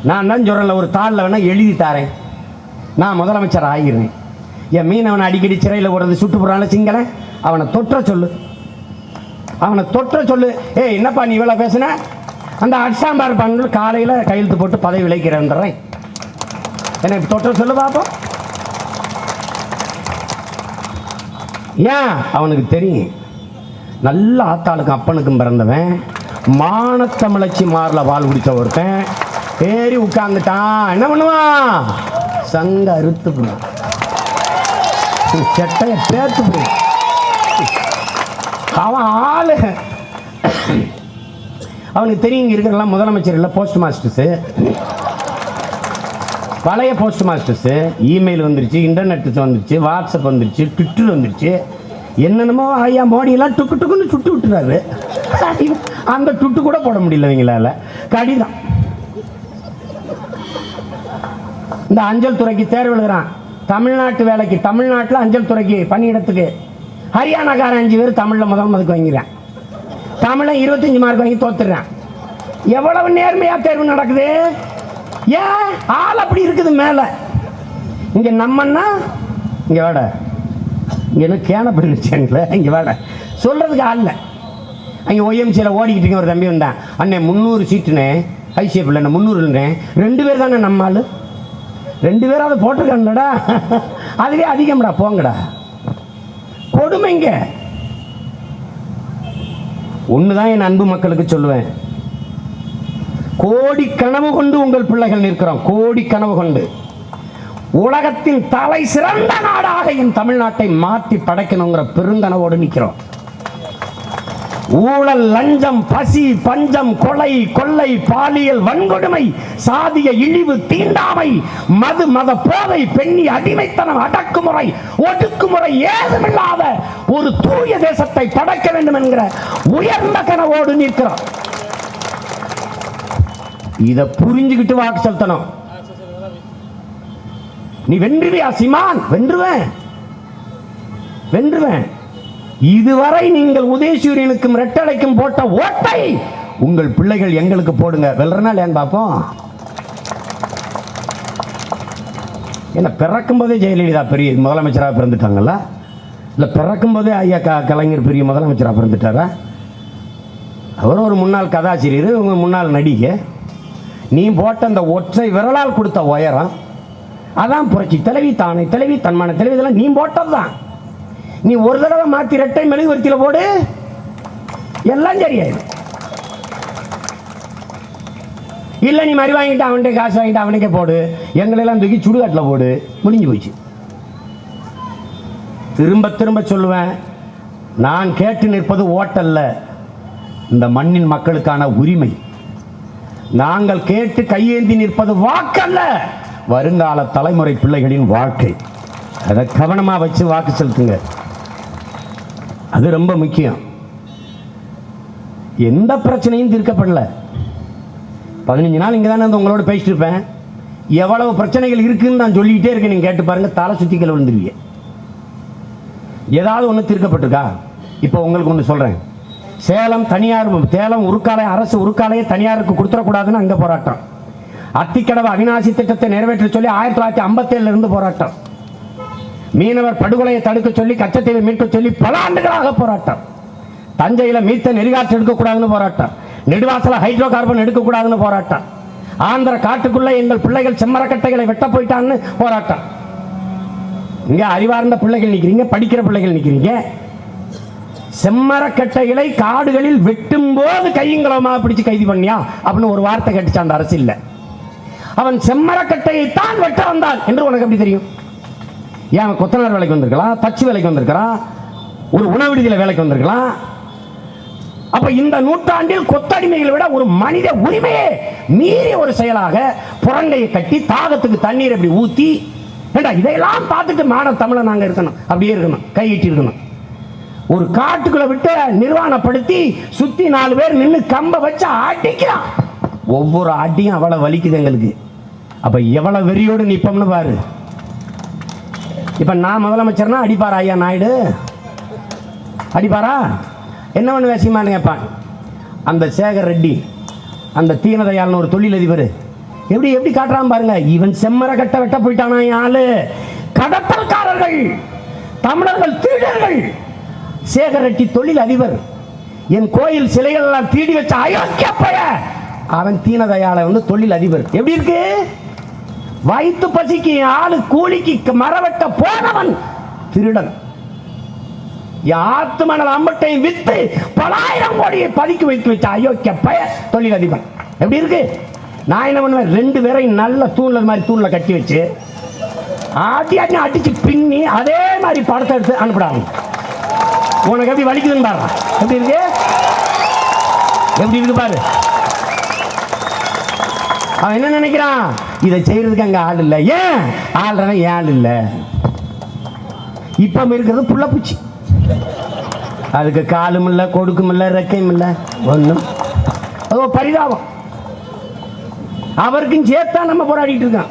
நான் தான் சொல்கிறேன்ல, ஒரு தாளில் வேணால் எழுதி தாரேன், நான் முதலமைச்சர் ஆகிடுறேன். என் மீனவனை அடிக்கடி சிறையில் போடுறது சுட்டு போடுறான்ல சிங்கள, அவனை தொற்ற சொல்லு, அவனை தொற்ற சொல்லு. ஏய் என்னப்பா நீ இவ்வளோ பேசுன, அந்த அட்சாம்பார் பண்ணு காலையில் கையெழுத்து போட்டு பதவி விளைக்கிறேன்றேன், எனக்கு தொற்ற சொல்லு பார்ப்போம். ஏன் அவனுக்கு தெரியும், நல்ல ஆத்தாளுக்கும் அப்பனுக்கும் பிறந்தவன், மானத்தமிழச்சி மாரில் வாழ் குடித்த ஒருத்தன் ஏறி உட்கார்ந்துட்டான். என்ன பண்ணுவான், சங்க அறுத்து போடுவான், செட்டைய பேர்த்து போடுவான். அவன் ஆளு அவனுக்கு தெரியும், இங்கே இருக்கிறலாம் முதலமைச்சர் இல்லை, போஸ்ட் மாஸ்டர்ஸு, பழைய போஸ்ட் மாஸ்டர்ஸு. இமெயில் வந்துருச்சு, இன்டர்நெட் வந்துருச்சு, வாட்ஸ்அப் வந்துருச்சு, ட்விட்டர் வந்துருச்சு, என்னென்னமோ ஐயா மோடியெல்லாம் டுக்கு டுக்குன்னு சுட்டு விட்டுறாரு. அந்த டுட்டு கூட போட முடியல இவங்களால. கடிதம், இந்த அஞ்சல் துறைக்கு தேர்வு எழுதுறான், தமிழ்நாட்டு வேலைக்கு, தமிழ்நாட்டில் அஞ்சல் துறைக்கு பணியிடத்துக்கு. ஹரியானாக்காரன் 5 பேர் தமிழில் முதல் மதுக்கு வாங்கிறான், தமிழை 25 மார்க் வாங்கி தோத்துறான். எவ்வளவு நேர்மையா தேர்வு நடக்குது, ஏன் ஆள் அப்படி இருக்குது மேலே. இங்கே நம்மன்னா இங்கே வாட, இங்கே என்ன கேன பண்ணிச்சேங்களே, இங்கே வாட சொல்கிறதுக்கு ஆள் இல்லை. அங்கே OMCயில் ஓடிக்கிட்டு இருக்க ஒரு தம்பி வந்தான், அண்ணே 300 சீட்டுனே, ஐசிஎஃப் இல்லைண்ணே 300 இல்லைண்ணே, 2 பேர் தானே நம்ம ஆள், 2 பேரும் அதை போட்டிருக்காங்கடா, அதுவே அதிகம்டா போங்கடா. கொடுமைங்க. ஒண்ணுதான் என் அன்பு மக்களுக்கு சொல்லுவேன், கோடி கனவு கொண்டு உங்கள் பிள்ளைகள் நிற்கிறோம், கோடி கனவு கொண்டு உலகத்தின் தலை சிறந்த நாடாக என் தமிழ்நாட்டை மாற்றி படைக்கணுங்கிற பெருங்கனவோடு நிற்கிறோம். ஊழல், லஞ்சம், பசி, பஞ்சம், கொலை, கொள்ளை, பாலியல் வன்கொடுமை, சாதிய இழிவு, தீண்டாமை, மது, மத போதை, பெண்ணி அடிமைத்தனம், அடக்குமுறை, ஒடுக்குமுறை ஏதுமில்லாத ஒரு தூய தேசத்தை படைக்க வேண்டும் என்கிற உயர்ந்த கனவோடு நிற்கிறோம். இதை புரிஞ்சுக்கிட்டு வாக்கு செலுத்தணும். நீ வென்றுவியா சீமான்? வென்றுவேன், வென்றுவேன். இதுவரை நீங்கள் உதயசூரியனுக்கும் ரெட்டலைக்கும் போட்ட ஓட்டை உங்கள் பிள்ளைகள் எங்களுக்கு போடுங்க. வெல்றனால் ஏன் பார்ப்போம். என்ன பிறக்கும் போதே ஜெயலலிதா பெரிய முதலமைச்சராக பிறந்துட்டாங்களா, இல்லை பிறக்கும் போதே ஐயா கலைஞர் பெரிய முதலமைச்சராக பிறந்துட்டாரா? அவர் ஒரு முன்னாள் கதாசிரியர், உங்க முன்னாள் நடிகை. நீ போட்ட அந்த ஒற்றை விரலால் கொடுத்த உயரம் அதான் புரட்சி தலைவி, தானே தலைவி, தன்மான தலைவி, இதெல்லாம் நீ போட்டது தான். நீ ஒரு தடவை மாற்றி இரட்டை மெழுகுவர்த்தியில் போடு, எல்லாம் சரியாயிடும். இல்லை நீ மாதிரி வாங்கிட்டு அவன்கிட்ட காசு வாங்கிட்டு அவனுக்கே போடு, எங்களெல்லாம் தூக்கி சுடுகாட்டில் போடு, முடிஞ்சு போச்சு. திரும்ப திரும்ப சொல்லுவேன், நான் கேட்டு நிற்பது ஓட்டல்ல, இந்த மண்ணின் மக்களுக்கான உரிமை. நாங்கள் கேட்டு கையேந்தி நிற்பது வாக்கல்ல, வருங்கால தலைமுறை பிள்ளைகளின் வாழ்க்கை. அதை கவனமா வச்சு வாக்கு செலுத்துங்க, அது ரொம்ப முக்கியம். எந்த பிரச்சனையும் தீர்க்கப்படல. 15 நாள் இங்கே தானே வந்து உங்களோட பேசிட்டு இருப்பேன். எவ்வளவு பிரச்சனைகள் இருக்குன்னு நான் சொல்லிக்கிட்டே இருக்கேன். நீங்கள் கேட்டு பாருங்க, தலை சுத்திக்கல விழுந்துருவீங்க. ஏதாவது ஒன்று தீர்க்கப்பட்டிருக்கா? இப்போ உங்களுக்கு ஒன்று சொல்கிறேன். சேலம் உருக்காலை, அரசு உருக்காலையை தனியாருக்கு கொடுத்துடக்கூடாதுன்னு அங்கே போராட்டம். அத்திக்கடவு அவிநாசி திட்டத்தை நிறைவேற்ற சொல்லி 1957 இருந்து போராட்டம். மீனவர் படுகொலையை தடுக்க சொல்லி, கச்சத்தீவை மீட்க சொல்லி பல ஆண்டுகளாக போராட்டம். தஞ்சையில் மீத்த நெறிகாற்று எடுக்கக்கூடாதுன்னு போராட்டம். நெடுவாசல ஹைட்ரோ கார்பன் எடுக்கக்கூடாதுன்னு போராட்டம். ஆந்திர காட்டுக்குள்ள எங்கள் பிள்ளைகள் செம்மரக்கட்டைகளை வெட்ட போயிட்டான்னு போராட்டம். இங்க அறிவார்ந்த பிள்ளைகள் நிற்கிறீங்க, படிக்கிற பிள்ளைகள் நிற்கிறீங்க. செம்மரக்கட்டைகளை காடுகளில் வெட்டும் போது கையுங்களமா பிடிச்சு கைது பண்ணியா அப்படின்னு ஒரு வார்த்தை கேட்டுச்சு அந்த அரசியல்ல. அவன் செம்மரக்கட்டையை தான் வெட்ட வந்தான் என்று உனக்கு எப்படி தெரியும்? ஏன் கொத்தனார் வேலைக்கு வந்திருக்கலாம், தச்சு வேலைக்கு வந்திருக்கிறான், ஒரு உணவு விடுதியில வேலைக்கு வந்திருக்கலாம். அப்ப இந்த நூற்றாண்டில் கொத்தடிமைகளை விட ஒரு மனித உரிமையே மீறிய ஒரு செயலாக புறங்கையை கட்டி தாகத்துக்கு தண்ணீர் எப்படி ஊத்தி, இதையெல்லாம் பார்த்துட்டு மாட தமிழ நாங்க இருக்கணும், அப்படியே இருக்கணும், கையிட்டு இருக்கணும். ஒரு காட்டுக்குள்ள விட்டு நிர்வாணப்படுத்தி சுத்தி 4 பேர் நின்று கம்ப வச்சு அடிக்கிறான். ஒவ்வொரு அடியும் அவ்வளவு வலிக்குது எங்களுக்கு. அப்ப எவ்வளவு வெறியோடு நிப்போம்னு பாரு. இப்ப நான் முதலமைச்சர்னா அடிப்பாரா ஐயா நாயுடு? அடிப்பாரா? என்ன ஒன்று வேசியமானு கேட்பான். அந்த சேகர் ரெட்டி, அந்த தீனதயாள்னு ஒரு தொழிலதிபர் எப்படி எப்படி காட்டுறான் பாருங்க. இவன் செம்மர கட்ட வெட்ட போயிட்டானா ஆளு. கடத்தல்காரர்கள், தமிழர்கள் திருடர்கள். சேகர் ரெட்டி தொழில் அதிபர், என் கோயில் சிலைகள் எல்லாம் தீடி வச்ச அயோக்கிய பய அவன் தீனதயாள தொழில் அதிபர். எப்படி இருக்கு? வயிற்று பசிக்கு ஆளு கூலிக்கு மரவெட்ட போனவன் திருடன். ஆத்து மணல் அம்பட்டை வித்து பலாயிரம் கோடியை பதுக்கி வைத்து வச்ச அயோக்கிய பய தொழில் அதிபர். எப்படி இருக்கு? நான் என்ன பண்ணுவேன், 2 பேரையும் நல்ல தூண்ல மாதிரி தூண்ல கட்டி வச்சு அடிச்சு பின்னி அதே மாதிரி படத்தை எடுத்து அனுப்பிடாங்க. உனக்கு எப்படி வலிக்குதுன்னு பாரு. எப்படி இருக்கு? எப்படி இருக்கு பாரு. அவன் என்ன நினைக்கிறான், இதை செய்யறதுக்கு அங்க ஆள் இல்லை. ஏன் ஆள்றவன் ஆள் இல்லை. இப்ப இருக்கிறது புள்ளப்பூச்சி. அதுக்கு காலும் இல்லை, கொடுக்கும் இல்லை, ரெக்கையும் இல்லை, ஒன்றும். அது பரிதாபம். அவருக்கும் சேர்த்தா நம்ம போராடிட்டு இருக்கோம்.